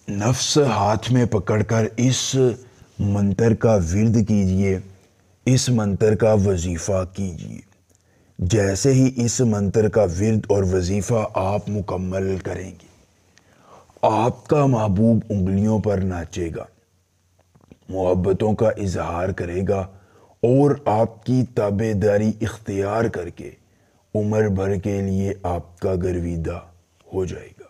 نفس ہاتھ میں پکڑ کر اس منتر کا ورد کیجئے، اس منتر کا وظیفہ کیجئے۔ جیسے ہی اس منتر کا ورد اور وظیفہ آپ مکمل کریں گے، آپ کا محبوب انگلیوں پر ناچے گا، محبتوں کا اظہار کرے گا اور آپ کی تابع داری اختیار کر کے عمر بھر کے لیے آپ کا گرویدہ ہو جائے گا۔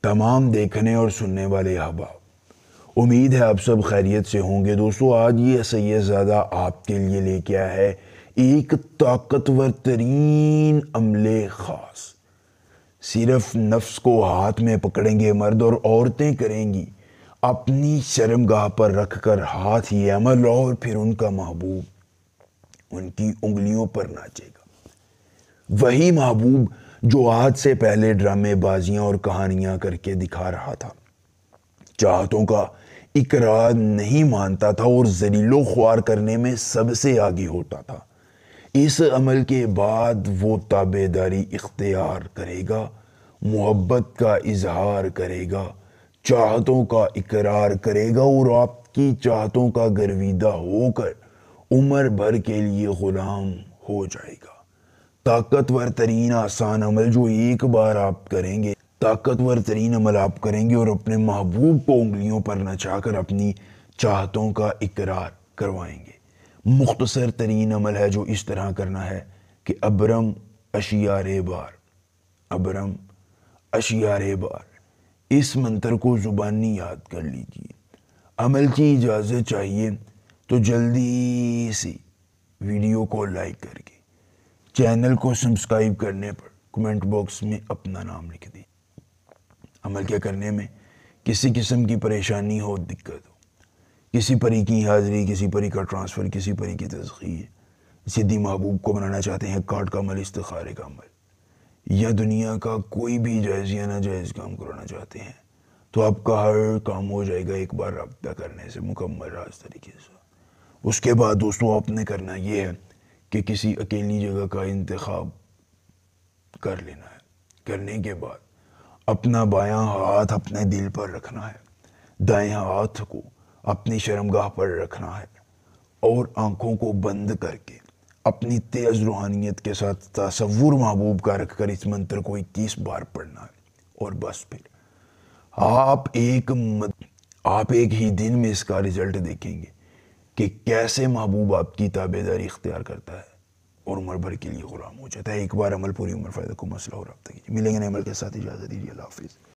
تمام دیکھنے اور سننے والے احباب، امید ہے آپ سب خیریت سے ہوں گے۔ دوستو، آج یہ سید زادہ آپ کے لیے لے کے آیا ہے ایک طاقتور ترین عملے خاص۔ صرف نفس کو ہاتھ میں پکڑیں گے مرد اور عورتیں کریں گی اپنی شرمگاہ پر رکھ کر ہاتھ یہ عمل، اور پھر ان کا محبوب ان کی انگلیوں پر ناچے گا۔ وہی محبوب جو آج سے پہلے ڈرامے بازیاں اور کہانیاں کر کے دکھا رہا تھا، چاہتوں کا اقرار نہیں مانتا تھا اور ذلیل و خوار کرنے میں سب سے آگے ہوتا تھا، اس عمل کے بعد وہ تابع داری اختیار کرے گا، محبت کا اظہار کرے گا، چاہتوں کا اقرار کرے گا اور آپ کی چاہتوں کا گرویدہ ہو کر عمر بھر کے لیے غلام ہو جائے گا۔ طاقتور ترین آسان عمل جو ایک بار آپ کریں گے، طاقتور ترین عمل آپ کریں گے اور اپنے محبوب کو انگلیوں پر نچا کر اپنی چاہتوں کا اقرار کروائیں گے۔ مختصر ترین عمل ہے جو اس طرح کرنا ہے کہ ابرم اشیار بار، ابرم اشیار بار، اس منتر کو زبانی یاد کر لیجئے۔ عمل کی اجازت چاہیے تو جلدی سے ویڈیو کو لائک کر کے چینل کو سبسکرائب کرنے پر کمنٹ باکس میں اپنا نام لکھ دیں۔ عمل کیا کرنے میں کسی قسم کی پریشانی ہو، دقت ہو، کسی پری کی حاضری، کسی پری کا ٹرانسفر، کسی پری کی تسخیر، سیدھی محبوب کو بنانا چاہتے ہیں، کارڈ کا عمل، استخارے کا عمل، یا دنیا کا کوئی بھی جائز یا ناجائز کام کرانا چاہتے ہیں، تو آپ کا ہر کام ہو جائے گا ایک بار رابطہ کرنے سے مکمل راز طریقے سے۔ اس کے بعد دوستوں، آپ نے کرنا یہ ہے کہ کسی اکیلی جگہ کا انتخاب کر لینا ہے۔ کرنے کے بعد اپنا بایاں ہاتھ اپنے دل پر رکھنا ہے، دائیں ہاتھ کو اپنی شرمگاہ پر رکھنا ہے اور آنکھوں کو بند کر کے اپنی تیز روحانیت کے ساتھ تصور محبوب کا رکھ کر اس منتر کو 21 بار پڑھنا ہے، اور بس پھر آپ ایک ہی دن میں اس کا رزلٹ دیکھیں گے کہ کیسے محبوب آپ کی تابع داری اختیار کرتا ہے اور عمر بھر کے لیے غلام ہو جاتا ہے۔ ایک بار عمل، پوری عمر فائدہ کو مسئلہ ہو رابطہ کیجیے۔ ملیں گے نئے عمل کے ساتھ، اجازت دیجیے، اللہ حافظ۔